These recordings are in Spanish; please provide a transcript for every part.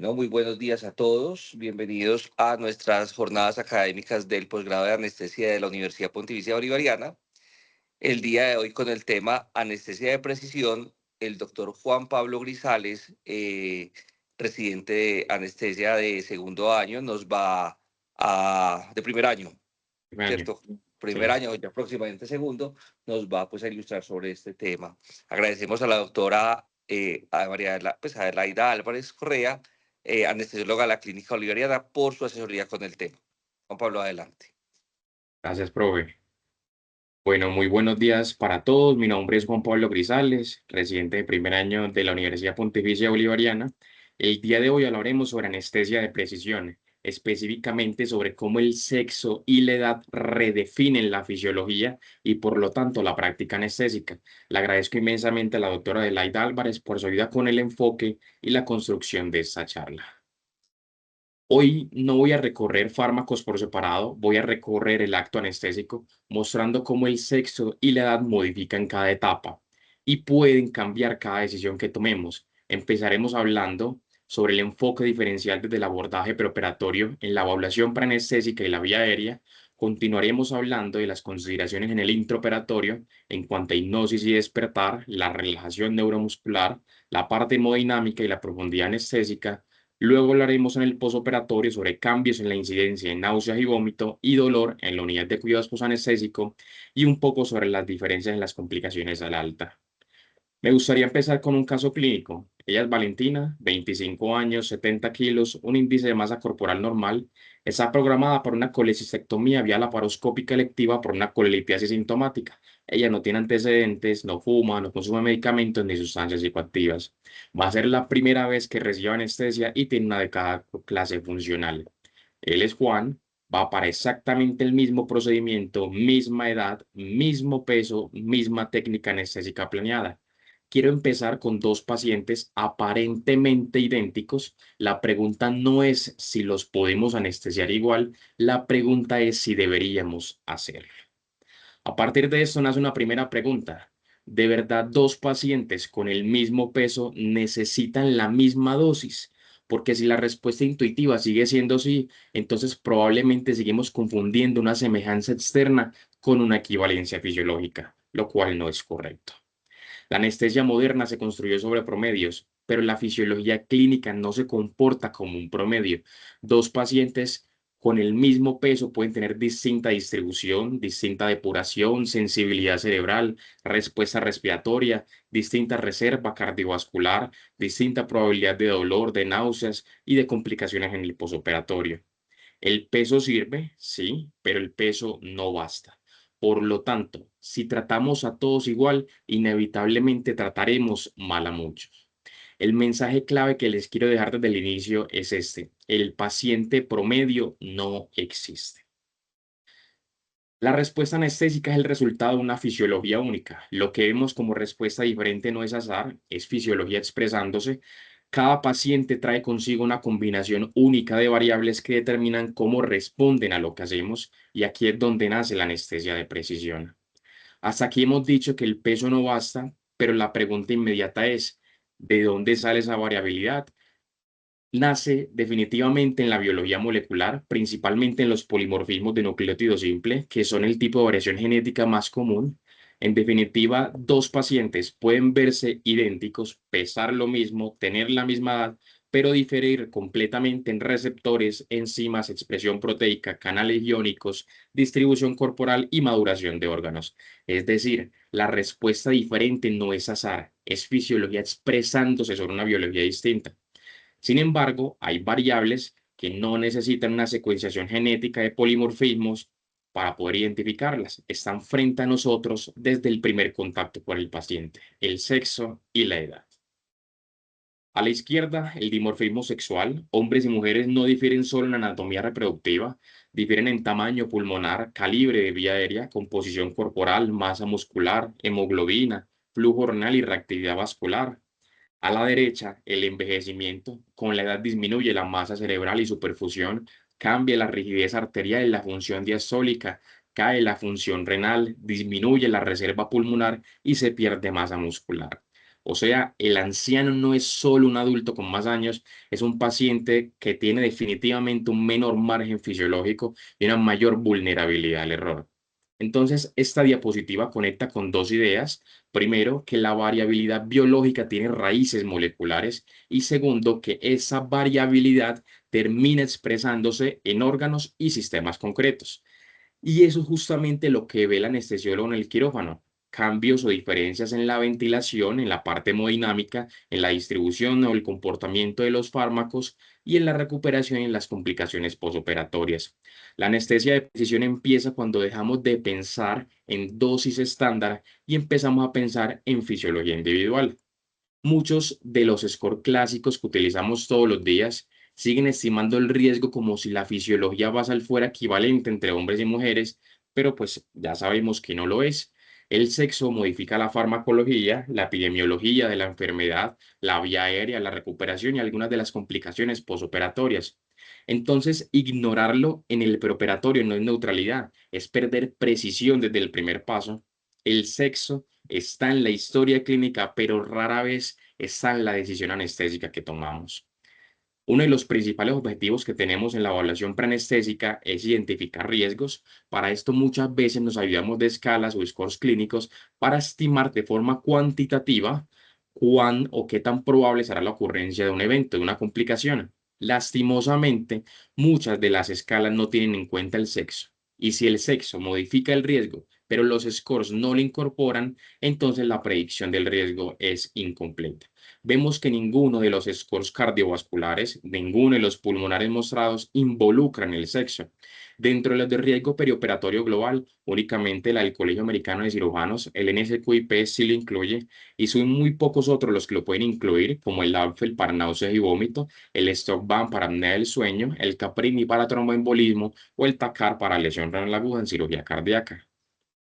Bueno, muy buenos días a todos. Bienvenidos a nuestras jornadas académicas del posgrado de anestesia de la Universidad Pontificia Bolivariana. El día de hoy con el tema anestesia de precisión, el doctor Juan Pablo Grisales, residente de anestesia de segundo año, de primer año, Primer año. ¿cierto? Primer Sí. año, ya próximamente segundo, nos va pues a ilustrar sobre este tema. Agradecemos a la doctora a Adelaida Álvarez Correa, anestesióloga de la Clínica Bolivariana, por su asesoría con el tema. Juan Pablo, adelante. Gracias, profe. Bueno, muy buenos días para todos. Mi nombre es Juan Pablo Grisales, residente de primer año de la Universidad Pontificia Bolivariana. El día de hoy hablaremos sobre anestesia de precisión, específicamente sobre cómo el sexo y la edad redefinen la fisiología y por lo tanto la práctica anestésica. Le agradezco inmensamente a la doctora Adelaida Álvarez por su ayuda con el enfoque y la construcción de esta charla. Hoy no voy a recorrer fármacos por separado, voy a recorrer el acto anestésico, mostrando cómo el sexo y la edad modifican cada etapa y pueden cambiar cada decisión que tomemos. Empezaremos hablando sobre el enfoque diferencial desde el abordaje preoperatorio en la evaluación preanestésica y la vía aérea. Continuaremos hablando de las consideraciones en el intraoperatorio en cuanto a hipnosis y despertar, la relajación neuromuscular, la parte hemodinámica y la profundidad anestésica. Luego hablaremos en el posoperatorio sobre cambios en la incidencia en náuseas y vómito y dolor en la unidad de cuidados posanestésico y un poco sobre las diferencias en las complicaciones al alta. Me gustaría empezar con un caso clínico. Ella es Valentina, 25 años, 70 kilos, un índice de masa corporal normal. Está programada para una colecistectomía vía laparoscópica electiva por una colelitiasis sintomática. Ella no tiene antecedentes, no fuma, no consume medicamentos ni sustancias psicoactivas. Va a ser la primera vez que recibe anestesia y tiene una de cada clase funcional. Él es Juan, va para exactamente el mismo procedimiento, misma edad, mismo peso, misma técnica anestésica planeada. Quiero empezar con dos pacientes aparentemente idénticos. La pregunta no es si los podemos anestesiar igual, la pregunta es si deberíamos hacerlo. A partir de esto nace una primera pregunta. ¿De verdad dos pacientes con el mismo peso necesitan la misma dosis? Porque si la respuesta intuitiva sigue siendo sí, entonces probablemente seguimos confundiendo una semejanza externa con una equivalencia fisiológica, lo cual no es correcto. La anestesia moderna se construyó sobre promedios, pero la fisiología clínica no se comporta como un promedio. Dos pacientes con el mismo peso pueden tener distinta distribución, distinta depuración, sensibilidad cerebral, respuesta respiratoria, distinta reserva cardiovascular, distinta probabilidad de dolor, de náuseas y de complicaciones en el posoperatorio. El peso sirve, sí, pero el peso no basta. Por lo tanto, si tratamos a todos igual, inevitablemente trataremos mal a muchos. El mensaje clave que les quiero dejar desde el inicio es este: el paciente promedio no existe. La respuesta anestésica es el resultado de una fisiología única. Lo que vemos como respuesta diferente no es azar, es fisiología expresándose. Cada paciente trae consigo una combinación única de variables que determinan cómo responden a lo que hacemos, y aquí es donde nace la anestesia de precisión. Hasta aquí hemos dicho que el peso no basta, pero la pregunta inmediata es: ¿de dónde sale esa variabilidad? Nace definitivamente en la biología molecular, principalmente en los polimorfismos de nucleótido simple, que son el tipo de variación genética más común. En definitiva, dos pacientes pueden verse idénticos, pesar lo mismo, tener la misma edad, pero diferir completamente en receptores, enzimas, expresión proteica, canales iónicos, distribución corporal y maduración de órganos. Es decir, la respuesta diferente no es azar, es fisiología expresándose sobre una biología distinta. Sin embargo, hay variables que no necesitan una secuenciación genética de polimorfismos para poder identificarlas. Están frente a nosotros desde el primer contacto con el paciente: el sexo y la edad. A la izquierda, el dimorfismo sexual. Hombres y mujeres no difieren solo en anatomía reproductiva, difieren en tamaño pulmonar, calibre de vía aérea, composición corporal, masa muscular, hemoglobina, flujo renal y reactividad vascular. A la derecha, el envejecimiento. Con la edad disminuye la masa cerebral y su perfusión, cambia la rigidez arterial y la función diastólica, cae la función renal, disminuye la reserva pulmonar y se pierde masa muscular. O sea, el anciano no es solo un adulto con más años, es un paciente que tiene definitivamente un menor margen fisiológico y una mayor vulnerabilidad al error. Entonces, esta diapositiva conecta con dos ideas. Primero, que la variabilidad biológica tiene raíces moleculares y segundo, que esa variabilidad termina expresándose en órganos y sistemas concretos. Y eso es justamente lo que ve el anestesiólogo en el quirófano. Cambios o diferencias en la ventilación, en la parte hemodinámica, en la distribución o el comportamiento de los fármacos y en la recuperación y en las complicaciones posoperatorias. La anestesia de precisión empieza cuando dejamos de pensar en dosis estándar y empezamos a pensar en fisiología individual. Muchos de los score clásicos que utilizamos todos los días siguen estimando el riesgo como si la fisiología basal fuera equivalente entre hombres y mujeres, pero pues ya sabemos que no lo es. El sexo modifica la farmacología, la epidemiología de la enfermedad, la vía aérea, la recuperación y algunas de las complicaciones posoperatorias. Entonces, ignorarlo en el preoperatorio no es neutralidad, es perder precisión desde el primer paso. El sexo está en la historia clínica, pero rara vez está en la decisión anestésica que tomamos. Uno de los principales objetivos que tenemos en la evaluación preanestésica es identificar riesgos. Para esto muchas veces nos ayudamos de escalas o scores clínicos para estimar de forma cuantitativa cuán o qué tan probable será la ocurrencia de un evento, de una complicación. Lastimosamente, muchas de las escalas no tienen en cuenta el sexo. Y si el sexo modifica el riesgo, pero los scores no lo incorporan, entonces la predicción del riesgo es incompleta. Vemos que ninguno de los scores cardiovasculares, ninguno de los pulmonares mostrados involucran el sexo. Dentro de los de riesgo perioperatorio global, únicamente el Colegio Americano de Cirujanos, el NSQIP sí lo incluye, y son muy pocos otros los que lo pueden incluir, como el APFEL para náuseas y vómito, el STOCK-BAN para apnea del sueño, el Caprini para tromboembolismo o el TACAR para lesión renal aguda en cirugía cardíaca.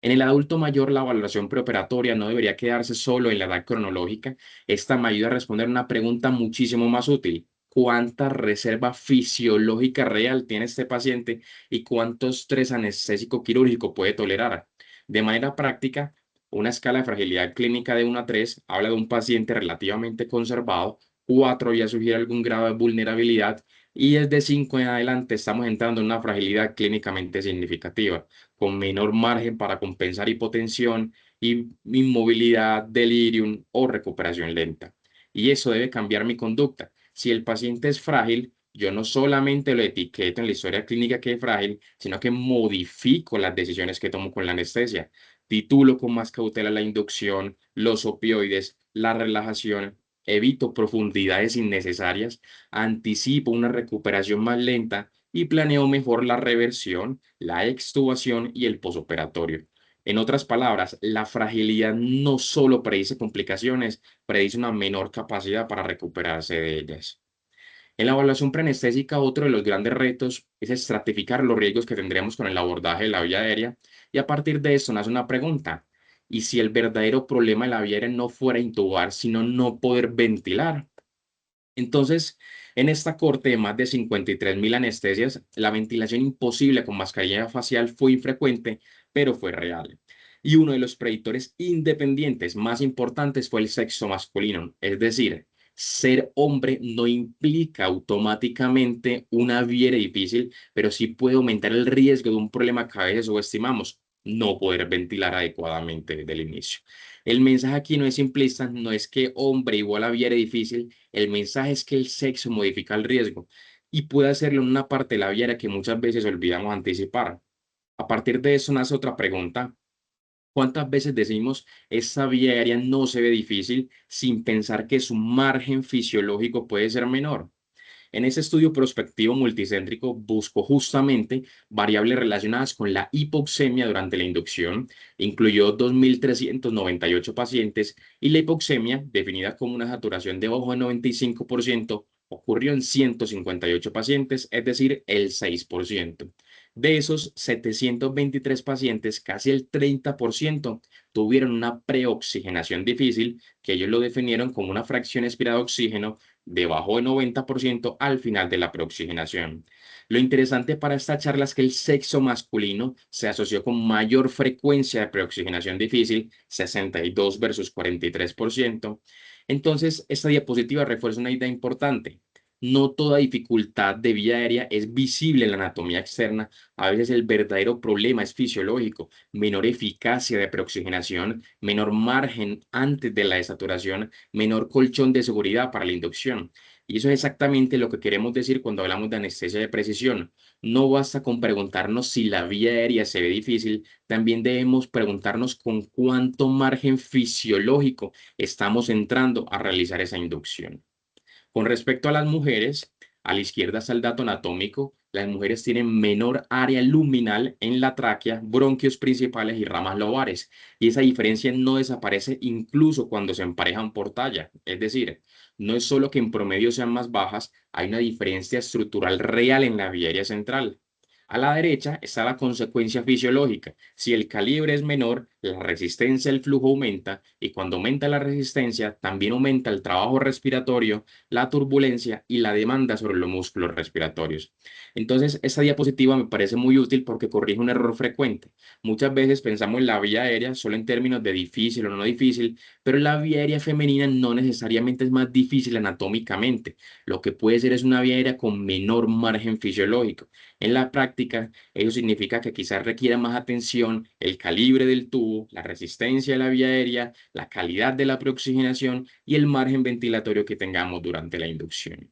En el adulto mayor, la valoración preoperatoria no debería quedarse solo en la edad cronológica. Esta me ayuda a responder una pregunta muchísimo más útil. ¿Cuánta reserva fisiológica real tiene este paciente y cuánto estrés anestésico quirúrgico puede tolerar? De manera práctica, una escala de fragilidad clínica de 1 a 3 habla de un paciente relativamente conservado, 4 ya sugiere algún grado de vulnerabilidad y desde 5 en adelante estamos entrando en una fragilidad clínicamente significativa con menor margen para compensar hipotensión, inmovilidad, delirium o recuperación lenta. Y eso debe cambiar mi conducta. Si el paciente es frágil, yo no solamente lo etiqueto en la historia clínica que es frágil, sino que modifico las decisiones que tomo con la anestesia. Titulo con más cautela la inducción, los opioides, la relajación, evito profundidades innecesarias, anticipo una recuperación más lenta y planeo mejor la reversión, la extubación y el posoperatorio. En otras palabras, la fragilidad no solo predice complicaciones, predice una menor capacidad para recuperarse de ellas. En la evaluación preanestésica, otro de los grandes retos es estratificar los riesgos que tendremos con el abordaje de la vía aérea y a partir de esto nace una pregunta. ¿Y si el verdadero problema de la vía aérea no fuera intubar, sino no poder ventilar? Entonces, en esta corte de más de 53.000 anestesias, la ventilación imposible con mascarilla facial fue infrecuente, pero fue real. Y uno de los predictores independientes más importantes fue el sexo masculino, es decir, ser hombre no implica automáticamente una vida difícil, pero sí puede aumentar el riesgo de un problema que a veces subestimamos, no poder ventilar adecuadamente desde el inicio. El mensaje aquí no es simplista, no es que hombre igual a vida difícil, el mensaje es que el sexo modifica el riesgo y puede hacerlo en una parte de la vida que muchas veces olvidamos anticipar. A partir de eso nace otra pregunta. ¿Cuántas veces decimos esta vía aérea no se ve difícil sin pensar que su margen fisiológico puede ser menor? En ese estudio prospectivo multicéntrico buscó justamente variables relacionadas con la hipoxemia durante la inducción, incluyó 2.398 pacientes y la hipoxemia, definida como una saturación debajo del 95%, ocurrió en 158 pacientes, es decir, el 6%. De esos 723 pacientes, casi el 30% tuvieron una preoxigenación difícil, que ellos lo definieron como una fracción expirada de oxígeno debajo de 90% al final de la preoxigenación. Lo interesante para esta charla es que el sexo masculino se asoció con mayor frecuencia de preoxigenación difícil, 62 versus 43%. Entonces, esta diapositiva refuerza una idea importante. No toda dificultad de vía aérea es visible en la anatomía externa. A veces el verdadero problema es fisiológico: menor eficacia de preoxigenación, menor margen antes de la desaturación, menor colchón de seguridad para la inducción. Y eso es exactamente lo que queremos decir cuando hablamos de anestesia de precisión. No basta con preguntarnos si la vía aérea se ve difícil, también debemos preguntarnos con cuánto margen fisiológico estamos entrando a realizar esa inducción. Con respecto a las mujeres, a la izquierda está el dato anatómico. Las mujeres tienen menor área luminal en la tráquea, bronquios principales y ramas lobares. Y esa diferencia no desaparece incluso cuando se emparejan por talla. Es decir, no es solo que en promedio sean más bajas, hay una diferencia estructural real en la vía aérea central. A la derecha está la consecuencia fisiológica. Si el calibre es menor, la resistencia al flujo aumenta, y cuando aumenta la resistencia, también aumenta el trabajo respiratorio, la turbulencia y la demanda sobre los músculos respiratorios. Entonces, esta diapositiva me parece muy útil porque corrige un error frecuente. Muchas veces pensamos en la vía aérea solo en términos de difícil o no difícil, pero la vía aérea femenina no necesariamente es más difícil anatómicamente. Lo que puede ser es una vía aérea con menor margen fisiológico. En la práctica, eso significa que quizás requiera más atención el calibre del tubo, la resistencia de la vía aérea, la calidad de la preoxigenación y el margen ventilatorio que tengamos durante la inducción.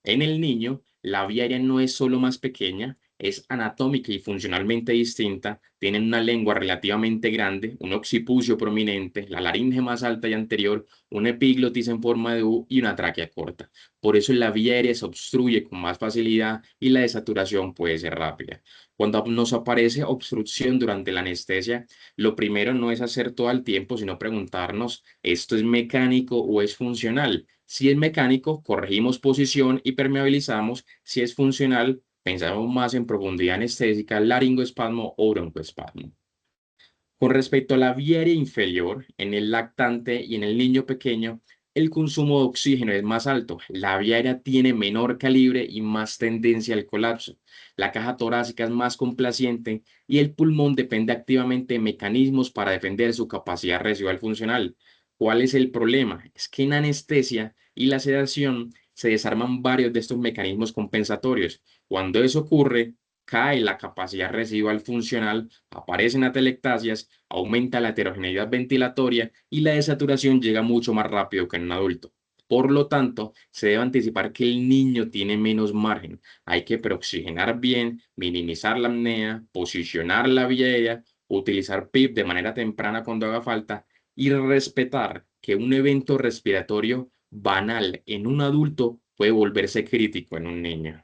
En el niño, la vía aérea no es solo más pequeña, es anatómica y funcionalmente distinta. Tienen una lengua relativamente grande, un occipucio prominente, la laringe más alta y anterior, una epiglotis en forma de U y una tráquea corta. Por eso la vía aérea se obstruye con más facilidad y la desaturación puede ser rápida. Cuando nos aparece obstrucción durante la anestesia, lo primero no es hacer todo al tiempo, sino preguntarnos: ¿esto es mecánico o es funcional? Si es mecánico, corregimos posición y permeabilizamos. Si es funcional, pensamos más en profundidad anestésica, laringoespasmo o broncoespasmo. Con respecto a la vía aérea inferior, en el lactante y en el niño pequeño, el consumo de oxígeno es más alto. La vía aérea tiene menor calibre y más tendencia al colapso. La caja torácica es más complaciente y el pulmón depende activamente de mecanismos para defender su capacidad residual funcional. ¿Cuál es el problema? Es que en anestesia y la sedación se desarman varios de estos mecanismos compensatorios. Cuando eso ocurre, cae la capacidad residual funcional, aparecen atelectasias, aumenta la heterogeneidad ventilatoria y la desaturación llega mucho más rápido que en un adulto. Por lo tanto, se debe anticipar que el niño tiene menos margen. Hay que preoxigenar bien, minimizar la apnea, posicionar la vía aérea, utilizar PIP de manera temprana cuando haga falta y respetar que un evento respiratorio banal en un adulto puede volverse crítico en un niño.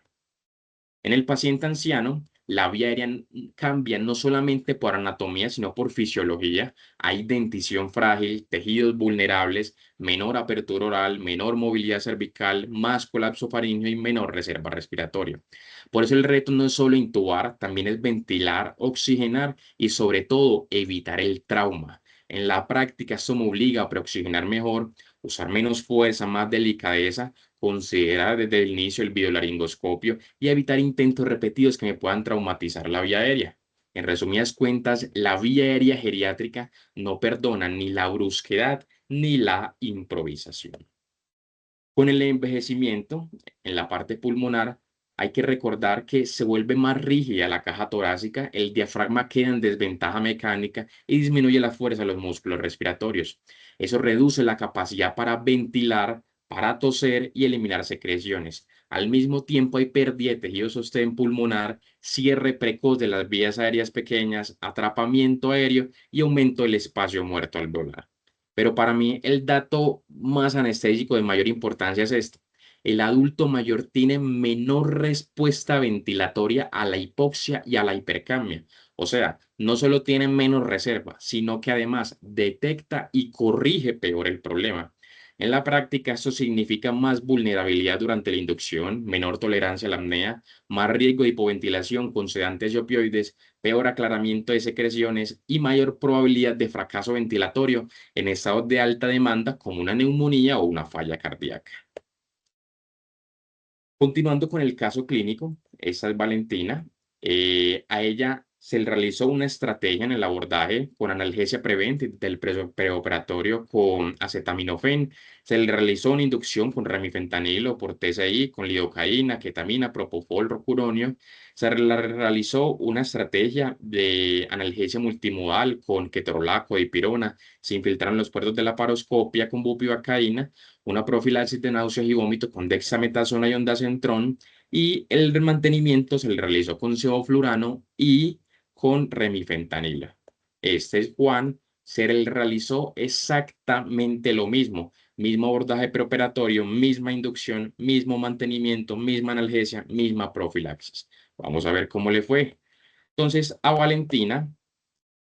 En el paciente anciano, la vía aérea cambia no solamente por anatomía, sino por fisiología. Hay dentición frágil, tejidos vulnerables, menor apertura oral, menor movilidad cervical, más colapso faríngeo y menor reserva respiratoria. Por eso el reto no es solo intubar, también es ventilar, oxigenar y sobre todo evitar el trauma. En la práctica, esto me obliga a preoxigenar mejor, usar menos fuerza, más delicadeza, considerar desde el inicio el videolaringoscopio y evitar intentos repetidos que me puedan traumatizar la vía aérea. En resumidas cuentas, la vía aérea geriátrica no perdona ni la brusquedad ni la improvisación. Con el envejecimiento, en la parte pulmonar, hay que recordar que se vuelve más rígida la caja torácica, el diafragma queda en desventaja mecánica y disminuye la fuerza de los músculos respiratorios. Eso reduce la capacidad para ventilar, para toser y eliminar secreciones. Al mismo tiempo hay pérdida de tejido sostén pulmonar, cierre precoz de las vías aéreas pequeñas, atrapamiento aéreo y aumento del espacio muerto alveolar. Pero para mí el dato más anestésico de mayor importancia es esto: el adulto mayor tiene menor respuesta ventilatoria a la hipoxia y a la hipercamia. O sea, no solo tiene menos reserva, sino que además detecta y corrige peor el problema. En la práctica, esto significa más vulnerabilidad durante la inducción, menor tolerancia a la apnea, más riesgo de hipoventilación con sedantes y opioides, peor aclaramiento de secreciones y mayor probabilidad de fracaso ventilatorio en estados de alta demanda como una neumonía o una falla cardíaca. Continuando con el caso clínico, esta es Valentina. A ella se le realizó una estrategia en el abordaje con analgesia preventa del preoperatorio con acetaminofén. Se le realizó una inducción con remifentanilo por TCI, con lidocaína, ketamina, propofol, rocuronio. Se realizó una estrategia de analgesia multimodal con ketorolaco, dipirona. Se infiltraron los puertos de la paroscopia con bupivacaína, una profilaxis de náuseas y vómito con dexametasona y ondansetron, y el mantenimiento se le realizó con sevoflurano y con remifentanilo. Este es Juan, se le realizó exactamente lo mismo, mismo abordaje preoperatorio, misma inducción, mismo mantenimiento, misma analgesia, misma profilaxis. Vamos a ver cómo le fue. Entonces, a Valentina,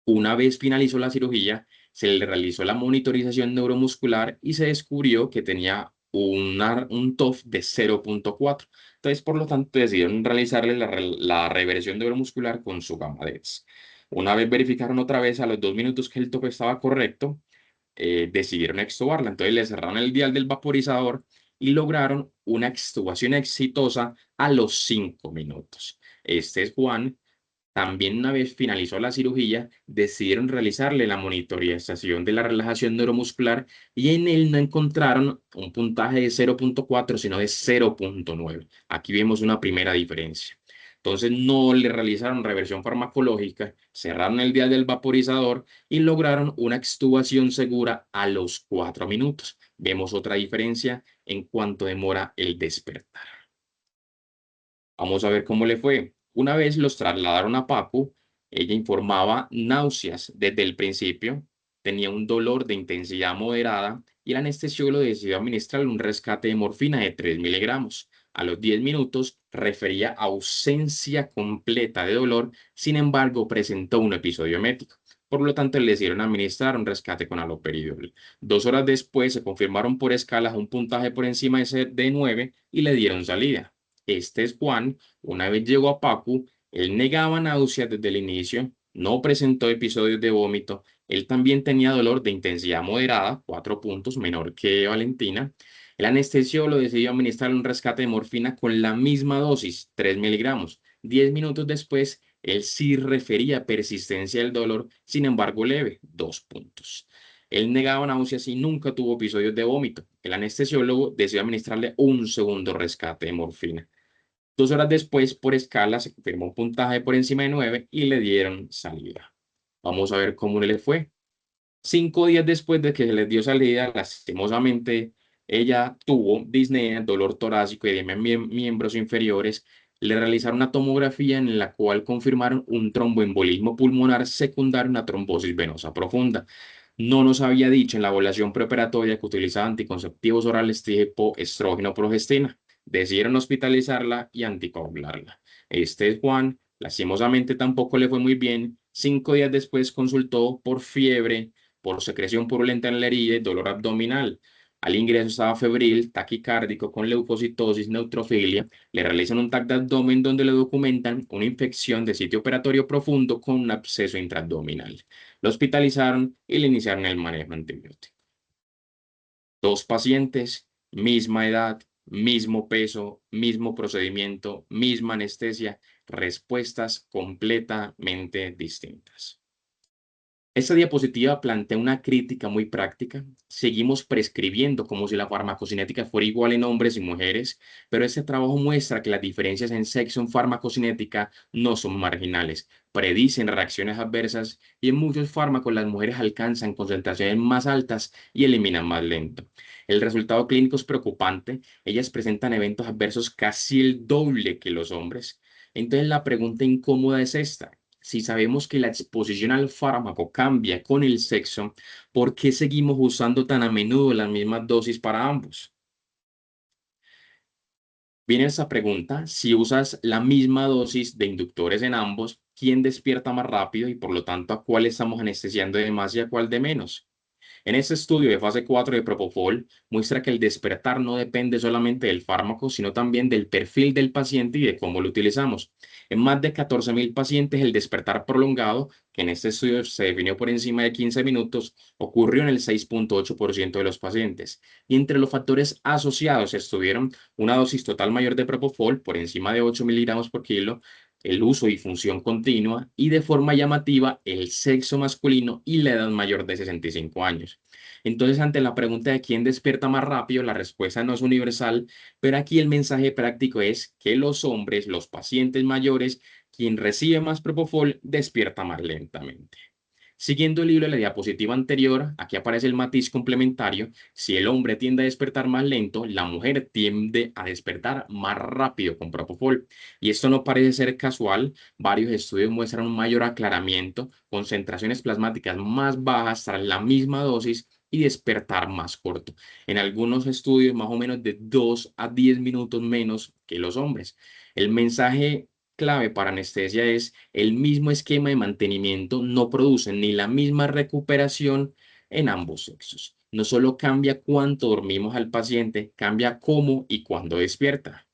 una vez finalizó la cirugía, se le realizó la monitorización neuromuscular y se descubrió que tenía un TOF de 0,4. Entonces, por lo tanto, decidieron realizarle la reversión neuromuscular con su gamma DEX. Una vez verificaron otra vez a los 2 minutos que el TOF estaba correcto, decidieron extubarla. Entonces, le cerraron el dial del vaporizador y lograron una extubación exitosa a los 5 minutos. Este es Juan. También una vez finalizó la cirugía, decidieron realizarle la monitorización de la relajación neuromuscular y en él no encontraron un puntaje de 0,4, sino de 0,9. Aquí vemos una primera diferencia. Entonces no le realizaron reversión farmacológica, cerraron el dial del vaporizador y lograron una extubación segura a los 4 minutos. Vemos otra diferencia en cuanto demora el despertar. Vamos a ver cómo le fue. Una vez los trasladaron a Pacu, ella informaba náuseas desde el principio, tenía un dolor de intensidad moderada y el anestesiólogo decidió administrarle un rescate de morfina de 3 miligramos. A los 10 minutos refería ausencia completa de dolor, sin embargo presentó un episodio emético. Por lo tanto, le decidieron administrar un rescate con haloperidol. 2 horas después se confirmaron por escalas un puntaje por encima de 9 y le dieron salida. Este es Juan. Una vez llegó a Pacu, él negaba náuseas desde el inicio, no presentó episodios de vómito, él también tenía dolor de intensidad moderada, 4 puntos, menor que Valentina. El anestesiólogo decidió administrar un rescate de morfina con la misma dosis, 3 miligramos. 10 minutos después, él sí refería persistencia del dolor, sin embargo leve, 2 puntos. Él negaba náuseas y nunca tuvo episodios de vómito. El anestesiólogo decidió administrarle un segundo rescate de morfina. 2 horas después, por escala, se confirmó un puntaje por encima de 9 y le dieron salida. Vamos a ver cómo le fue. 5 días después de que se les dio salida, lastimosamente, ella tuvo disnea, dolor torácico y edema en miembros inferiores. Le realizaron una tomografía en la cual confirmaron un tromboembolismo pulmonar secundario a una trombosis venosa profunda. No nos había dicho en la evaluación preoperatoria que utilizaba anticonceptivos orales tipo estrógeno progestina. Decidieron hospitalizarla y anticoagularla. Este es Juan. Lastimosamente tampoco le fue muy bien. 5 días después consultó por fiebre, por secreción purulenta en la herida y dolor abdominal. Al ingreso estaba febril, taquicárdico, con leucocitosis, neutrofilia. Le realizan un TAC de abdomen donde le documentan una infección de sitio operatorio profundo con un absceso intraabdominal. Lo hospitalizaron y le iniciaron el manejo antibiótico. 2 pacientes, misma edad, mismo peso, mismo procedimiento, misma anestesia, respuestas completamente distintas. Esta diapositiva plantea una crítica muy práctica. Seguimos prescribiendo como si la farmacocinética fuera igual en hombres y mujeres, pero este trabajo muestra que las diferencias en sexo en farmacocinética no son marginales, predicen reacciones adversas y en muchos fármacos las mujeres alcanzan concentraciones más altas y eliminan más lento. El resultado clínico es preocupante. Ellas presentan eventos adversos casi el doble que los hombres. Entonces la pregunta incómoda es esta: si sabemos que la exposición al fármaco cambia con el sexo, ¿por qué seguimos usando tan a menudo las mismas dosis para ambos? Viene esa pregunta: si usas la misma dosis de inductores en ambos, ¿quién despierta más rápido y por lo tanto a cuál estamos anestesiando de más y a cuál de menos? En este estudio de fase 4 de Propofol muestra que el despertar no depende solamente del fármaco, sino también del perfil del paciente y de cómo lo utilizamos. En más de 14.000 pacientes, el despertar prolongado, que en este estudio se definió por encima de 15 minutos, ocurrió en el 6,8% de los pacientes. Y entre los factores asociados estuvieron una dosis total mayor de Propofol por encima de 8 miligramos por kilo, el uso y función continua y de forma llamativa el sexo masculino y la edad mayor de 65 años. Entonces, ante la pregunta de quién despierta más rápido, la respuesta no es universal, pero aquí el mensaje práctico es que los hombres, los pacientes mayores, quien recibe más Propofol, despierta más lentamente. Siguiendo el hilo de la diapositiva anterior, aquí aparece el matiz complementario. Si el hombre tiende a despertar más lento, la mujer tiende a despertar más rápido con Propofol. Y esto no parece ser casual. Varios estudios muestran un mayor aclaramiento, concentraciones plasmáticas más bajas tras la misma dosis y despertar más corto. En algunos estudios, más o menos de 2 a 10 minutos menos que los hombres. El mensaje clave para anestesia es el mismo esquema de mantenimiento no produce ni la misma recuperación en ambos sexos. No solo cambia cuánto dormimos al paciente, cambia cómo y cuándo despierta.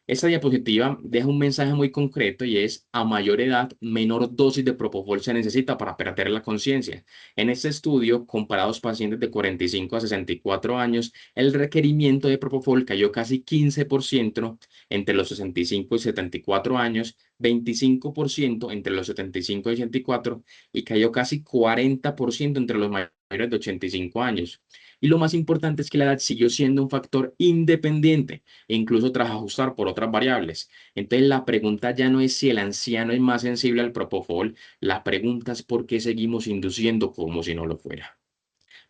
Esta diapositiva deja un mensaje muy concreto y es: a mayor edad, menor dosis de Propofol se necesita para perder la conciencia. En este estudio, comparados pacientes de 45 a 64 años, el requerimiento de Propofol cayó casi 15% entre los 65 y 74 años, 25% entre los 75 y 84 y cayó casi 40% entre los mayores de 85 años. Y lo más importante es que la edad siguió siendo un factor independiente e incluso tras ajustar por otras variables. Entonces la pregunta ya no es si el anciano es más sensible al propofol, la pregunta es por qué seguimos induciendo como si no lo fuera.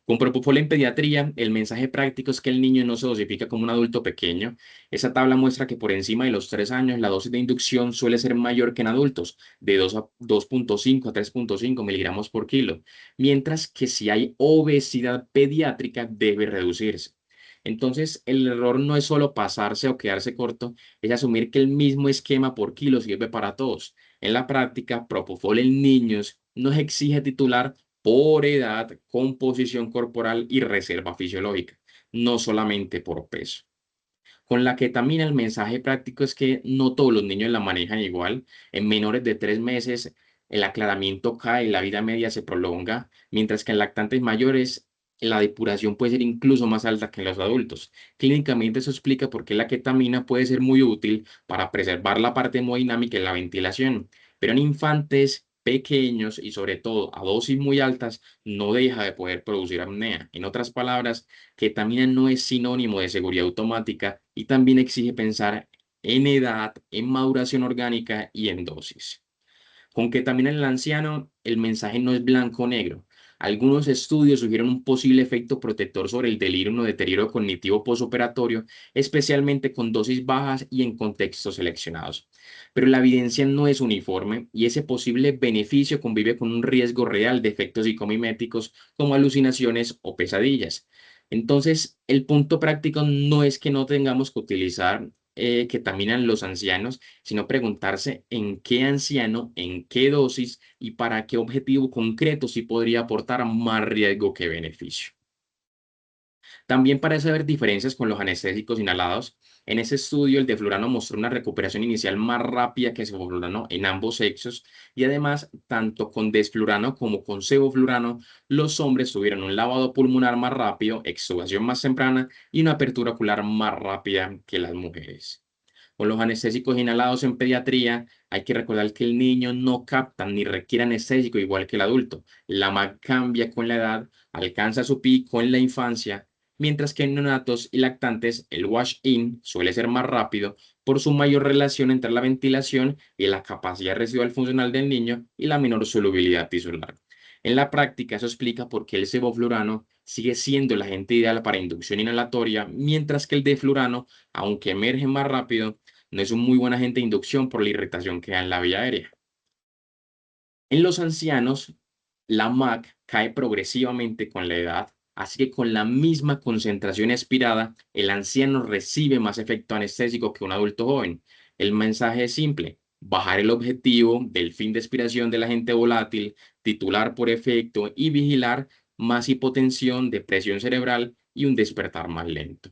Con Propofol en pediatría, el mensaje práctico es que el niño no se dosifica como un adulto pequeño. Esa tabla muestra que por encima de los 3 años la dosis de inducción suele ser mayor que en adultos, de 2,5 a 3,5 miligramos por kilo, mientras que si hay obesidad pediátrica debe reducirse. Entonces, el error no es solo pasarse o quedarse corto, es asumir que el mismo esquema por kilo sirve para todos. En la práctica, Propofol en niños no exige titular por edad, composición corporal y reserva fisiológica, no solamente por peso. Con la ketamina, el mensaje práctico es que no todos los niños la manejan igual. En menores de 3 meses, el aclaramiento cae, la vida media se prolonga, mientras que en lactantes mayores, la depuración puede ser incluso más alta que en los adultos. Clínicamente, eso explica por qué la ketamina puede ser muy útil para preservar la parte hemodinámica y la ventilación, pero en infantes pequeños y sobre todo a dosis muy altas, no deja de poder producir apnea. En otras palabras, ketamina no es sinónimo de seguridad automática y también exige pensar en edad, en maduración orgánica y en dosis. Con ketamina en el anciano, el mensaje no es blanco o negro. Algunos estudios sugieren un posible efecto protector sobre el delirio o deterioro cognitivo posoperatorio, especialmente con dosis bajas y en contextos seleccionados. Pero la evidencia no es uniforme y ese posible beneficio convive con un riesgo real de efectos psicomiméticos como alucinaciones o pesadillas. Entonces, el punto práctico no es que no tengamos que utilizar ketamina en los ancianos, sino preguntarse en qué anciano, en qué dosis y para qué objetivo concreto sí podría aportar más riesgo que beneficio. También parece haber diferencias con los anestésicos inhalados. En ese estudio, el deflurano mostró una recuperación inicial más rápida que sevoflurano en ambos sexos y además, tanto con desflurano como con sevoflurano, los hombres tuvieron un lavado pulmonar más rápido, extubación más temprana y una apertura ocular más rápida que las mujeres. Con los anestésicos inhalados en pediatría, hay que recordar que el niño no capta ni requiere anestésico igual que el adulto. La MAC cambia con la edad, alcanza su pico en la infancia, mientras que en neonatos y lactantes el wash-in suele ser más rápido por su mayor relación entre la ventilación y la capacidad residual funcional del niño y la menor solubilidad tisular. En la práctica, eso explica por qué el sevoflurano sigue siendo el agente ideal para inducción inhalatoria, mientras que el deflurano, aunque emerge más rápido, no es un muy buen agente de inducción por la irritación que da en la vía aérea. En los ancianos, la MAC cae progresivamente con la edad, así que con la misma concentración expirada, el anciano recibe más efecto anestésico que un adulto joven. El mensaje es simple: bajar el objetivo del fin de expiración del agente volátil, titular por efecto y vigilar más hipotensión, depresión cerebral y un despertar más lento.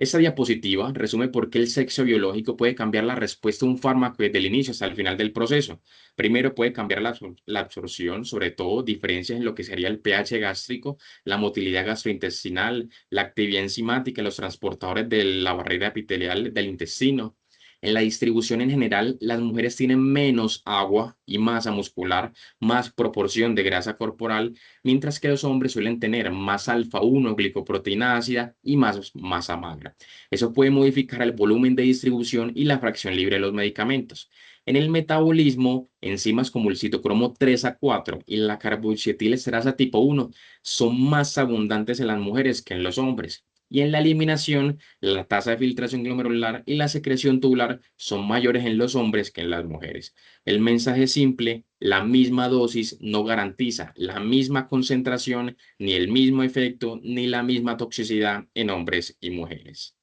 Esta diapositiva resume por qué el sexo biológico puede cambiar la respuesta a un fármaco desde el inicio hasta el final del proceso. Primero, puede cambiar la absorción, sobre todo diferencias en lo que sería el pH gástrico, la motilidad gastrointestinal, la actividad enzimática, los transportadores de la barrera epitelial del intestino. En la distribución en general, las mujeres tienen menos agua y masa muscular, más proporción de grasa corporal, mientras que los hombres suelen tener más alfa-1, glicoproteína ácida y más masa magra. Eso puede modificar el volumen de distribución y la fracción libre de los medicamentos. En el metabolismo, enzimas como el citocromo 3 a 4 y la carboxietilesterasa tipo 1 son más abundantes en las mujeres que en los hombres. Y en la eliminación, la tasa de filtración glomerular y la secreción tubular son mayores en los hombres que en las mujeres. El mensaje es simple: la misma dosis no garantiza la misma concentración, ni el mismo efecto, ni la misma toxicidad en hombres y mujeres.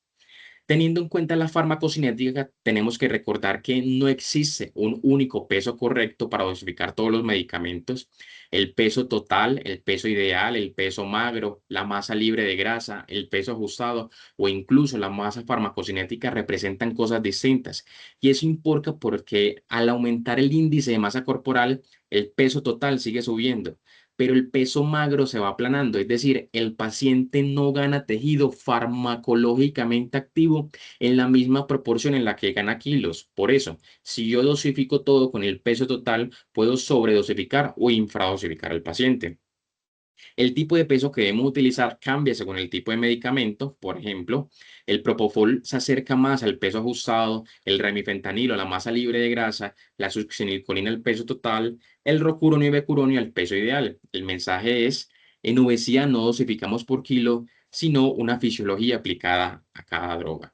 Teniendo en cuenta la farmacocinética, tenemos que recordar que no existe un único peso correcto para dosificar todos los medicamentos. El peso total, el peso ideal, el peso magro, la masa libre de grasa, el peso ajustado o incluso la masa farmacocinética representan cosas distintas. Y eso importa porque al aumentar el índice de masa corporal, el peso total sigue subiendo, pero el peso magro se va aplanando, es decir, el paciente no gana tejido farmacológicamente activo en la misma proporción en la que gana kilos. Por eso, si yo dosifico todo con el peso total, puedo sobredosificar o infradosificar al paciente. El tipo de peso que debemos utilizar cambia según el tipo de medicamento. Por ejemplo, el propofol se acerca más al peso ajustado, el remifentanilo a la masa libre de grasa, la succinilcolina al peso total, el rocuronio y becuronio al peso ideal. El mensaje es: en obesidad no dosificamos por kilo, sino una fisiología aplicada a cada droga.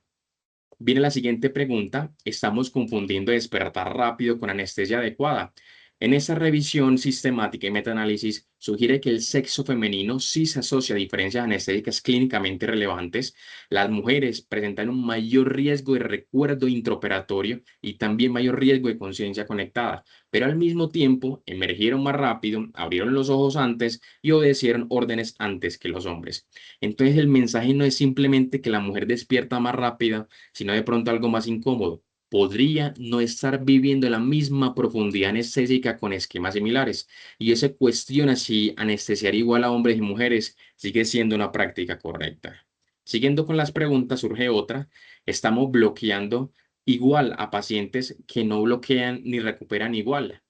Viene la siguiente pregunta: ¿estamos confundiendo despertar rápido con anestesia adecuada? En esta revisión sistemática y metaanálisis sugiere que el sexo femenino sí se asocia a diferencias anestésicas clínicamente relevantes. Las mujeres presentan un mayor riesgo de recuerdo intraoperatorio y también mayor riesgo de conciencia conectada, pero al mismo tiempo emergieron más rápido, abrieron los ojos antes y obedecieron órdenes antes que los hombres. Entonces el mensaje no es simplemente que la mujer despierta más rápida, sino de pronto algo más incómodo. Podría no estar viviendo la misma profundidad anestésica con esquemas similares, y eso cuestiona si anestesiar igual a hombres y mujeres sigue siendo una práctica correcta. Siguiendo con las preguntas, surge otra: ¿estamos bloqueando igual a pacientes que no bloquean ni recuperan igual?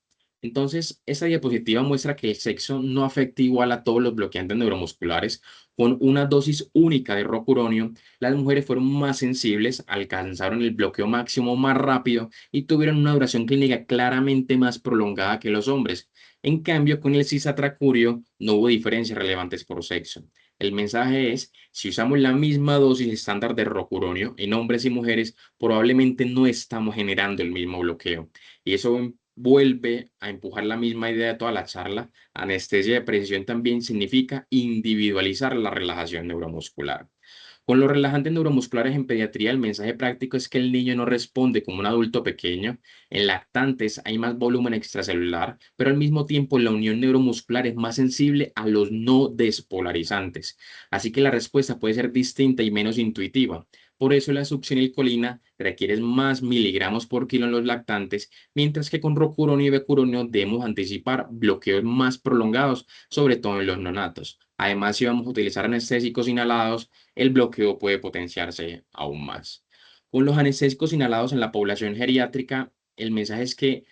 Entonces, esta diapositiva muestra que el sexo no afecta igual a todos los bloqueantes neuromusculares. Con una dosis única de rocuronio, las mujeres fueron más sensibles, alcanzaron el bloqueo máximo más rápido y tuvieron una duración clínica claramente más prolongada que los hombres. En cambio, con el cisatracurio no hubo diferencias relevantes por sexo. El mensaje es: si usamos la misma dosis estándar de rocuronio en hombres y mujeres, probablemente no estamos generando el mismo bloqueo. Y eso vuelve a empujar la misma idea de toda la charla: anestesia de precisión también significa individualizar la relajación neuromuscular. Con los relajantes neuromusculares en pediatría, el mensaje práctico es que el niño no responde como un adulto pequeño. En lactantes hay más volumen extracelular, pero al mismo tiempo la unión neuromuscular es más sensible a los no despolarizantes. Así que la respuesta puede ser distinta y menos intuitiva. Por eso la succinilcolina requiere más miligramos por kilo en los lactantes, mientras que con rocuronio y becuronio debemos anticipar bloqueos más prolongados, sobre todo en los neonatos. Además, si vamos a utilizar anestésicos inhalados, el bloqueo puede potenciarse aún más. Con los anestésicos inhalados en la población geriátrica, el mensaje es que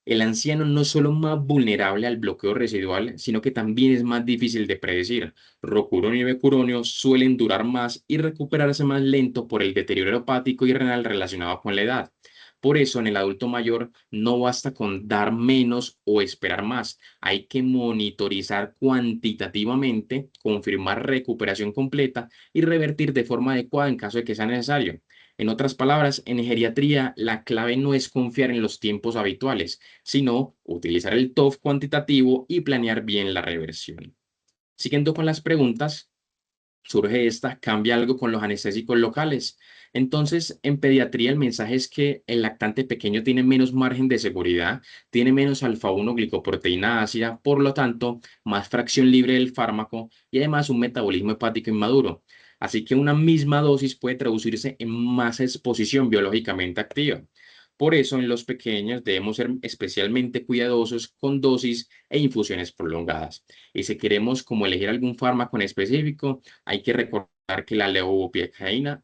el anciano no es solo más vulnerable al bloqueo residual, sino que también es más difícil de predecir. Rocuronio y becuronio suelen durar más y recuperarse más lento por el deterioro hepático y renal relacionado con la edad. Por eso, en el adulto mayor no basta con dar menos o esperar más. Hay que monitorizar cuantitativamente, confirmar recuperación completa y revertir de forma adecuada en caso de que sea necesario. En otras palabras, en geriatría la clave no es confiar en los tiempos habituales, sino utilizar el TOF cuantitativo y planear bien la reversión. Siguiendo con las preguntas, surge esta, cambia algo con los anestésicos locales. Entonces, en pediatría el mensaje es que el lactante pequeño tiene menos margen de seguridad, tiene menos alfa-1 glicoproteína ácida, por lo tanto, más fracción libre del fármaco y además un metabolismo hepático inmaduro. Así que una misma dosis puede traducirse en más exposición biológicamente activa. Por eso, en los pequeños debemos ser especialmente cuidadosos con dosis e infusiones prolongadas. Y si queremos como elegir algún fármaco en específico, hay que recordar que la levodopa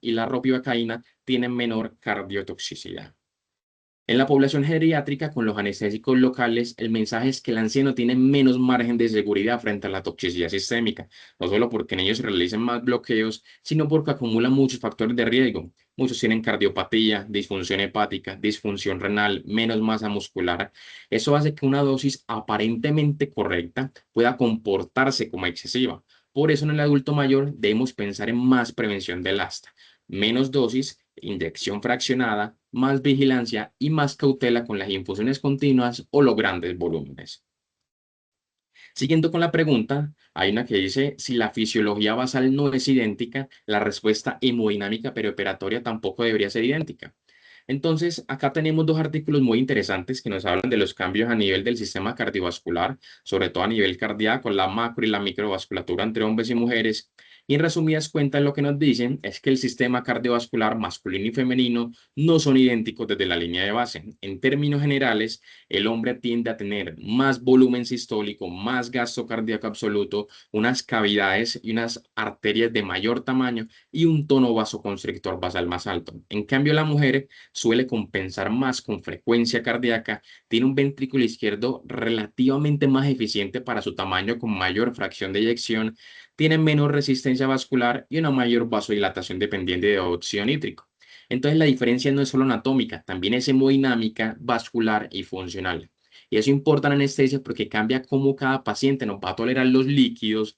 y la ropivacaína tienen menor cardiotoxicidad. En la población geriátrica con los anestésicos locales, el mensaje es que el anciano tiene menos margen de seguridad frente a la toxicidad sistémica, no solo porque en ellos se realicen más bloqueos, sino porque acumulan muchos factores de riesgo. Muchos tienen cardiopatía, disfunción hepática, disfunción renal, menos masa muscular. Eso hace que una dosis aparentemente correcta pueda comportarse como excesiva. Por eso en el adulto mayor debemos pensar en más prevención del asta, menos dosis, inyección fraccionada, más vigilancia y más cautela con las infusiones continuas o los grandes volúmenes. Siguiendo con la pregunta, hay una que dice, si la fisiología basal no es idéntica, la respuesta hemodinámica perioperatoria tampoco debería ser idéntica. Entonces, acá tenemos dos artículos muy interesantes que nos hablan de los cambios a nivel del sistema cardiovascular, sobre todo a nivel cardíaco, la macro y la microvasculatura entre hombres y mujeres. Y en resumidas cuentas, lo que nos dicen es que el sistema cardiovascular masculino y femenino no son idénticos desde la línea de base. En términos generales, el hombre tiende a tener más volumen sistólico, más gasto cardíaco absoluto, unas cavidades y unas arterias de mayor tamaño y un tono vasoconstrictor basal más alto. En cambio, la mujer suele compensar más con frecuencia cardíaca, tiene un ventrículo izquierdo relativamente más eficiente para su tamaño con mayor fracción de eyección, tiene menor resistencia vascular y una mayor vasodilatación dependiente de óxido nítrico. Entonces la diferencia no es solo anatómica, también es hemodinámica, vascular y funcional. Y eso importa en anestesia porque cambia cómo cada paciente nos va a tolerar los líquidos,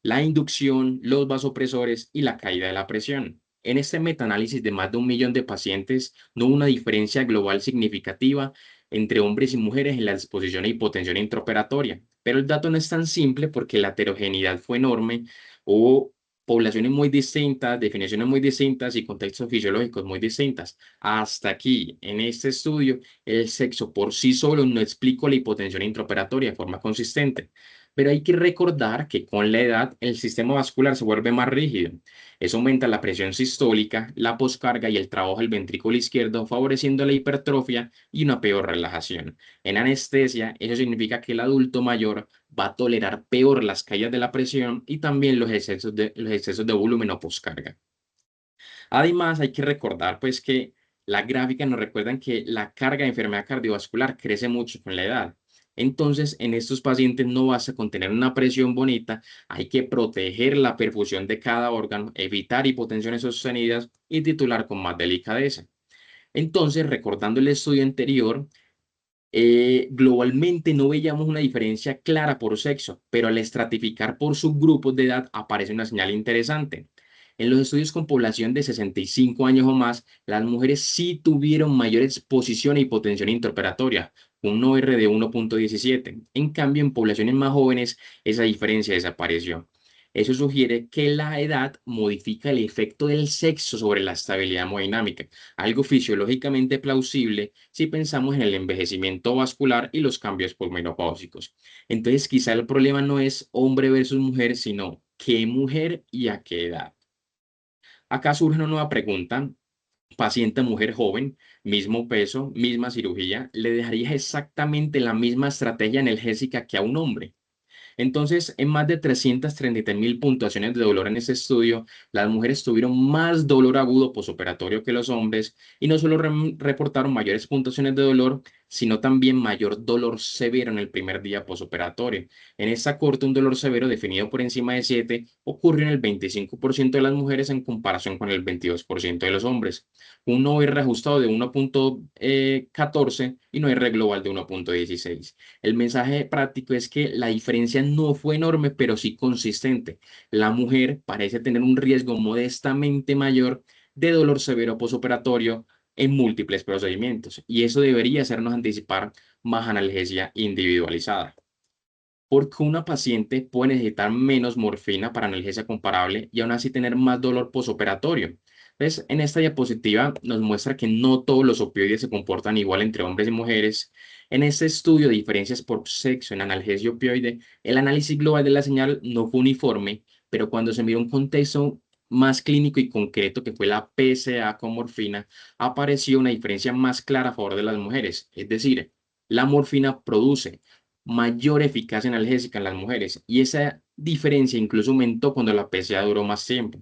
la inducción, los vasopresores y la caída de la presión. En este metaanálisis de más de 1 millón de pacientes, no hubo una diferencia global significativa entre hombres y mujeres en la exposición a hipotensión intraoperatoria. Pero el dato no es tan simple porque la heterogeneidad fue enorme. Hubo poblaciones muy distintas, definiciones muy distintas y contextos fisiológicos muy distintas. Hasta aquí, en este estudio, el sexo por sí solo no explica la hipotensión intraoperatoria de forma consistente. Pero hay que recordar que con la edad el sistema vascular se vuelve más rígido. Eso aumenta la presión sistólica, la poscarga y el trabajo del ventrículo izquierdo, favoreciendo la hipertrofia y una peor relajación. En anestesia, eso significa que el adulto mayor va a tolerar peor las caídas de la presión y también los excesos de volumen o poscarga. Además, hay que recordar pues que las gráficas nos recuerdan que la carga de enfermedad cardiovascular crece mucho con la edad. Entonces, en estos pacientes no basta con tener una presión bonita, hay que proteger la perfusión de cada órgano, evitar hipotensiones sostenidas y titular con más delicadeza. Entonces, recordando el estudio anterior, globalmente no veíamos una diferencia clara por sexo, pero al estratificar por subgrupos de edad aparece una señal interesante. En los estudios con población de 65 años o más, las mujeres sí tuvieron mayor exposición a hipotensión intraoperatoria, un OR de 1,17. En cambio, en poblaciones más jóvenes, esa diferencia desapareció. Eso sugiere que la edad modifica el efecto del sexo sobre la estabilidad hemodinámica, algo fisiológicamente plausible si pensamos en el envejecimiento vascular y los cambios posmenopáusicos. Entonces, quizá el problema no es hombre versus mujer, sino qué mujer y a qué edad. Acá surge una nueva pregunta. Paciente mujer joven, mismo peso, misma cirugía, ¿le dejarías exactamente la misma estrategia analgésica que a un hombre? Entonces, en más de 333.000 puntuaciones de dolor en este estudio, las mujeres tuvieron más dolor agudo posoperatorio que los hombres y no solo reportaron mayores puntuaciones de dolor, sino también mayor dolor severo en el primer día posoperatorio. En esta corte, un dolor severo definido por encima de 7 ocurrió en el 25% de las mujeres en comparación con el 22% de los hombres. Un OR ajustado de 1,14 y un OR global de 1,16. El mensaje práctico es que la diferencia no fue enorme, pero sí consistente. La mujer parece tener un riesgo modestamente mayor de dolor severo posoperatorio en múltiples procedimientos, y eso debería hacernos anticipar más analgesia individualizada. porque una paciente puede necesitar menos morfina para analgesia comparable y aún así tener más dolor posoperatorio. Entonces, en esta diapositiva nos muestra que no todos los opioides se comportan igual entre hombres y mujeres. En este estudio de diferencias por sexo en analgesia opioide, el análisis global de la señal no fue uniforme, pero cuando se miró un contexto más clínico y concreto, que fue la PSA con morfina, apareció una diferencia más clara a favor de las mujeres. Es decir, la morfina produce mayor eficacia analgésica en las mujeres y esa diferencia incluso aumentó cuando la PSA duró más tiempo.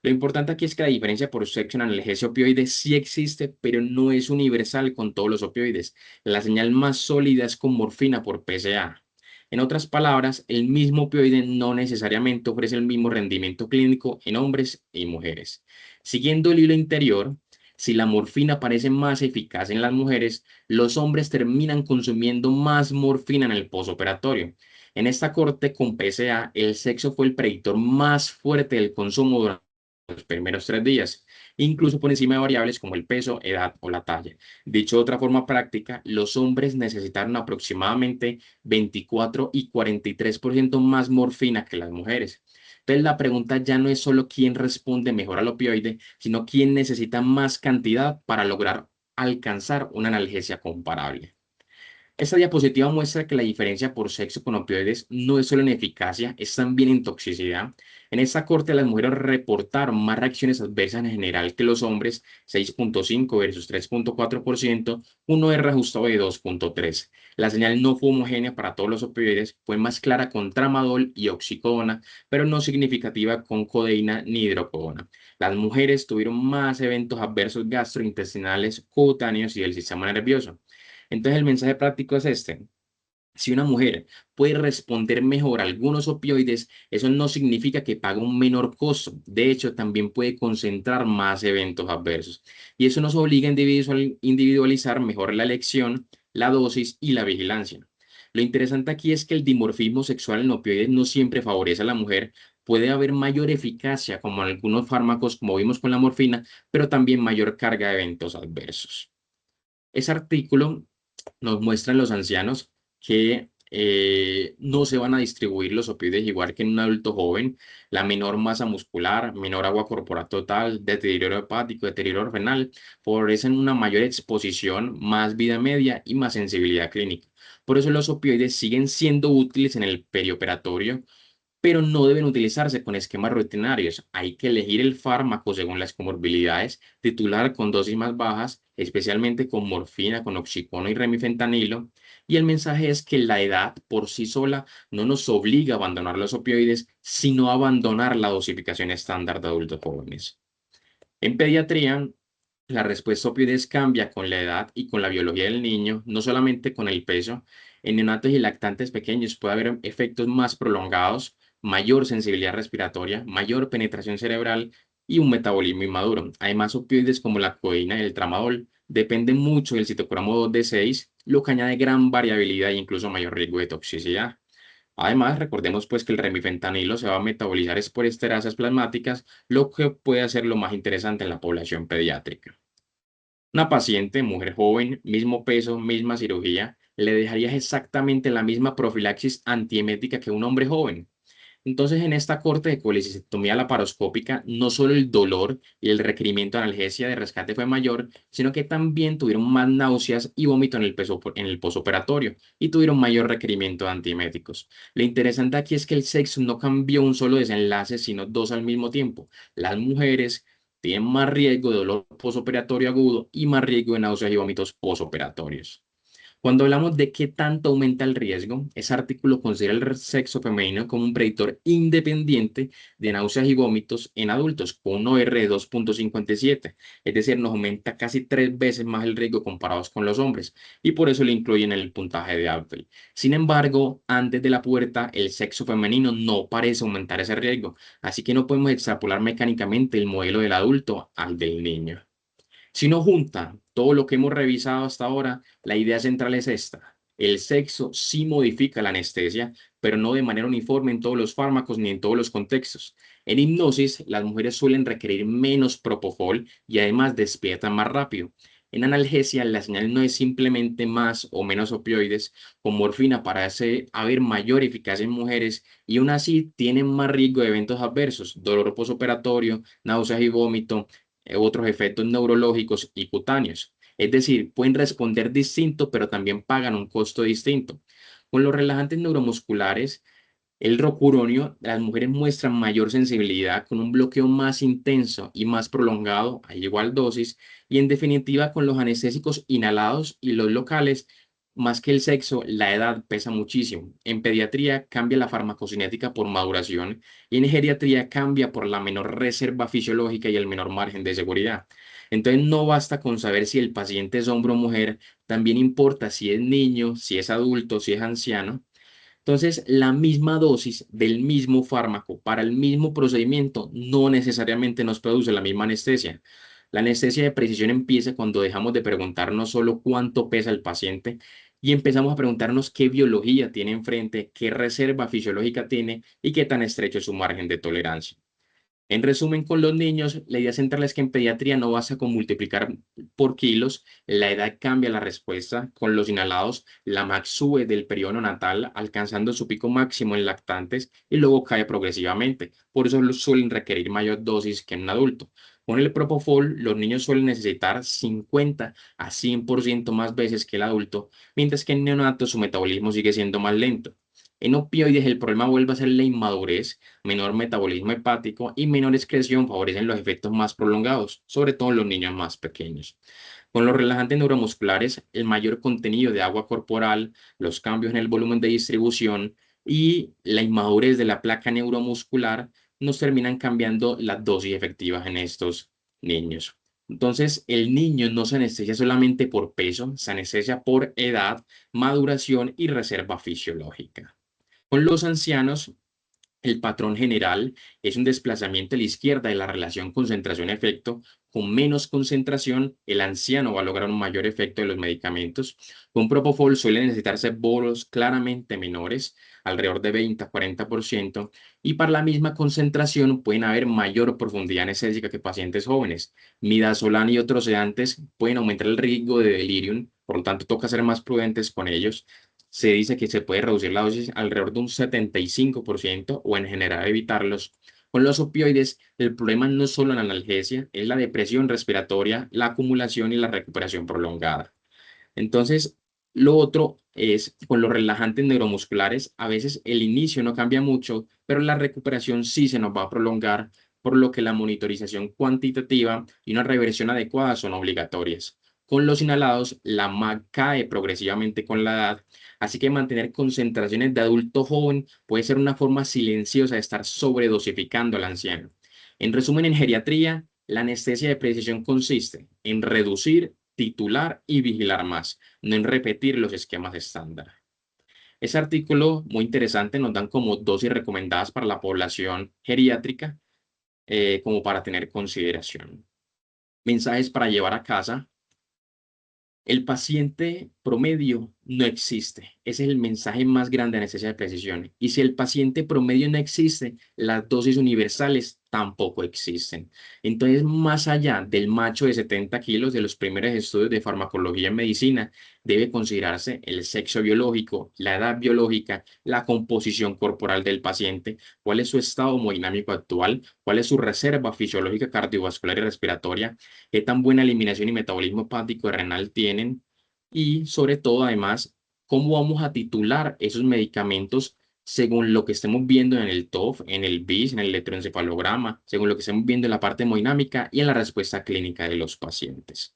Lo importante aquí es que la diferencia por sexo en analgesia opioide sí existe, pero no es universal con todos los opioides. La señal más sólida es con morfina por PSA. En otras palabras, el mismo opioide no necesariamente ofrece el mismo rendimiento clínico en hombres y mujeres. Siguiendo el hilo interior, si la morfina parece más eficaz en las mujeres, los hombres terminan consumiendo más morfina en el posoperatorio. En esta corte con PSA, el sexo fue el predictor más fuerte del consumo durante los primeros 3 días, incluso por encima de variables como el peso, edad o la talla. Dicho de otra forma práctica, los hombres necesitaron aproximadamente 24 y 43% más morfina que las mujeres. Entonces la pregunta ya no es solo quién responde mejor al opioide, sino quién necesita más cantidad para lograr alcanzar una analgesia comparable. Esta diapositiva muestra que la diferencia por sexo con opioides no es solo en eficacia, es también en toxicidad. En esta corte las mujeres reportaron más reacciones adversas en general que los hombres, 6,5 versus 3,4%, un OR ajustado de 2,3. La señal no fue homogénea para todos los opioides, fue más clara con tramadol y oxicodona, pero no significativa con codeína ni hidrocodona. Las mujeres tuvieron más eventos adversos gastrointestinales, cutáneos y del sistema nervioso. Entonces el mensaje práctico es este. Si una mujer puede responder mejor a algunos opioides, eso no significa que pague un menor costo. De hecho, también puede concentrar más eventos adversos. Y eso nos obliga a individualizar mejor la elección, la dosis y la vigilancia. Lo interesante aquí es que el dimorfismo sexual en opioides no siempre favorece a la mujer. Puede haber mayor eficacia, como en algunos fármacos, como vimos con la morfina, pero también mayor carga de eventos adversos. Ese artículo nos muestran los ancianos que no se van a distribuir los opioides igual que en un adulto joven. La menor masa muscular, menor agua corporal total, deterioro hepático, deterioro renal, favorecen una mayor exposición, más vida media y más sensibilidad clínica. Por eso los opioides siguen siendo útiles en el perioperatorio, pero no deben utilizarse con esquemas rutinarios. Hay que elegir el fármaco según las comorbilidades, titular con dosis más bajas, especialmente con morfina, con oxícono y remifentanilo. Y el mensaje es que la edad por sí sola no nos obliga a abandonar los opioides, sino a abandonar la dosificación estándar de adultos jóvenes. En pediatría, la respuesta a opioides cambia con la edad y con la biología del niño, no solamente con el peso. En neonatos y lactantes pequeños puede haber efectos más prolongados, mayor sensibilidad respiratoria, mayor penetración cerebral y un metabolismo inmaduro. Además, opioides como la codeína y el tramadol dependen mucho del citocromo 2D6, lo que añade gran variabilidad e incluso mayor riesgo de toxicidad. Además, recordemos pues que el remifentanilo se va a metabolizar es por esterasas plasmáticas, lo que puede hacerlo más interesante en la población pediátrica. Una paciente, mujer joven, mismo peso, misma cirugía, le dejarías exactamente la misma profilaxis antiemética que un hombre joven. Entonces, en esta corte de colecistectomía laparoscópica, no solo el dolor y el requerimiento de analgesia de rescate fue mayor, sino que también tuvieron más náuseas y vómito en el posoperatorio y tuvieron mayor requerimiento de antieméticos. Lo interesante aquí es que el sexo no cambió un solo desenlace, sino dos al mismo tiempo. Las mujeres tienen más riesgo de dolor posoperatorio agudo y más riesgo de náuseas y vómitos posoperatorios. Cuando hablamos de qué tanto aumenta el riesgo, ese artículo considera el sexo femenino como un predictor independiente de náuseas y vómitos en adultos con un OR de 2,57. Es decir, nos aumenta casi 3 veces más el riesgo comparados con los hombres y por eso le incluyen en el puntaje de Apple. Sin embargo, antes de la pubertad, el sexo femenino no parece aumentar ese riesgo, así que no podemos extrapolar mecánicamente el modelo del adulto al del niño. Si uno junta todo lo que hemos revisado hasta ahora, la idea central es esta. El sexo sí modifica la anestesia, pero no de manera uniforme en todos los fármacos ni en todos los contextos. En hipnosis, las mujeres suelen requerir menos propofol y además despiertan más rápido. En analgesia, la señal no es simplemente más o menos opioides, con morfina parece haber mayor eficacia en mujeres y aún así tienen más riesgo de eventos adversos, dolor posoperatorio, náuseas y vómito, otros efectos neurológicos y cutáneos. Es decir, pueden responder distinto, pero también pagan un costo distinto. Con los relajantes neuromusculares, el rocuronio, las mujeres muestran mayor sensibilidad con un bloqueo más intenso y más prolongado a igual dosis y en definitiva con los anestésicos inhalados y los locales, más que el sexo, la edad pesa muchísimo. En pediatría cambia la farmacocinética por maduración y en geriatría cambia por la menor reserva fisiológica y el menor margen de seguridad. Entonces no basta con saber si el paciente es hombre o mujer, también importa si es niño, si es adulto, si es anciano. Entonces, la misma dosis del mismo fármaco para el mismo procedimiento no necesariamente nos produce la misma anestesia. La anestesia de precisión empieza cuando dejamos de preguntarnos solo cuánto pesa el paciente y empezamos a preguntarnos qué biología tiene enfrente, qué reserva fisiológica tiene y qué tan estrecho es su margen de tolerancia. En resumen, con los niños, la idea central es que en pediatría no basta con multiplicar por kilos, la edad cambia la respuesta. Con los inhalados, la MAC sube del periodo neonatal, alcanzando su pico máximo en lactantes y luego cae progresivamente. Por eso suelen requerir mayor dosis que en un adulto. Con el Propofol, los niños suelen necesitar 50 a 100% más veces que el adulto, mientras que en neonatos su metabolismo sigue siendo más lento. En opioides, el problema vuelve a ser la inmadurez, menor metabolismo hepático y menor excreción favorecen los efectos más prolongados, sobre todo en los niños más pequeños. Con los relajantes neuromusculares, el mayor contenido de agua corporal, los cambios en el volumen de distribución y la inmadurez de la placa neuromuscular nos terminan cambiando las dosis efectivas en estos niños. Entonces, el niño no se anestesia solamente por peso, se anestesia por edad, maduración y reserva fisiológica. Con los ancianos, el patrón general es un desplazamiento a la izquierda de la relación concentración-efecto. Con menos concentración, el anciano va a lograr un mayor efecto de los medicamentos. Con Propofol suelen necesitarse bolos claramente menores, alrededor de 20 a 40%, y para la misma concentración pueden haber mayor profundidad anestésica que pacientes jóvenes. Midazolam y otros sedantes pueden aumentar el riesgo de delirium, por lo tanto toca ser más prudentes con ellos. Se dice que se puede reducir la dosis alrededor de un 75% o en general evitarlos. Con los opioides, el problema no es solo la analgesia, es la depresión respiratoria, la acumulación y la recuperación prolongada. Entonces, lo otro es con los relajantes neuromusculares, a veces el inicio no cambia mucho, pero la recuperación sí se nos va a prolongar, por lo que la monitorización cuantitativa y una reversión adecuada son obligatorias. Con los inhalados, la MAC cae progresivamente con la edad, así que mantener concentraciones de adulto joven puede ser una forma silenciosa de estar sobredosificando al anciano. En resumen, en geriatría, la anestesia de precisión consiste en reducir, titular y vigilar más, no en repetir los esquemas estándar. Ese artículo muy interesante nos dan como dosis recomendadas para la población geriátrica, como para tener consideración. Mensajes para llevar a casa. El paciente promedio no existe. Ese es el mensaje más grande de anestesia de precisión. Y si el paciente promedio no existe, las dosis universales tampoco existen. Entonces, más allá del macho de 70 kilos de los primeros estudios de farmacología en medicina, debe considerarse el sexo biológico, la edad biológica, la composición corporal del paciente, cuál es su estado hemodinámico actual, cuál es su reserva fisiológica cardiovascular y respiratoria, qué tan buena eliminación y metabolismo hepático y renal tienen y sobre todo además cómo vamos a titular esos medicamentos según lo que estemos viendo en el TOF, en el BIS, en el electroencefalograma, según lo que estemos viendo en la parte hemodinámica y en la respuesta clínica de los pacientes.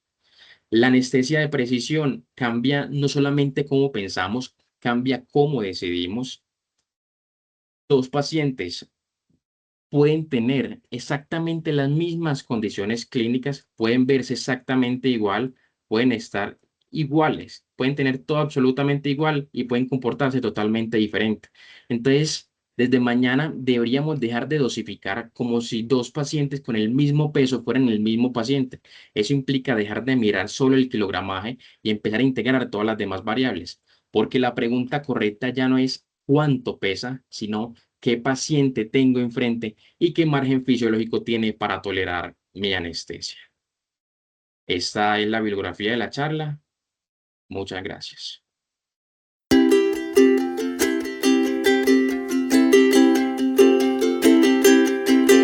La anestesia de precisión cambia no solamente cómo pensamos, cambia cómo decidimos. Dos pacientes pueden tener exactamente las mismas condiciones clínicas, pueden verse exactamente igual, pueden estar iguales, pueden tener todo absolutamente igual y pueden comportarse totalmente diferente. Entonces, desde mañana deberíamos dejar de dosificar como si dos pacientes con el mismo peso fueran el mismo paciente. Eso implica dejar de mirar solo el kilogramaje y empezar a integrar todas las demás variables, porque la pregunta correcta ya no es cuánto pesa, sino qué paciente tengo enfrente y qué margen fisiológico tiene para tolerar mi anestesia. Esta es la bibliografía de la charla. Muchas gracias.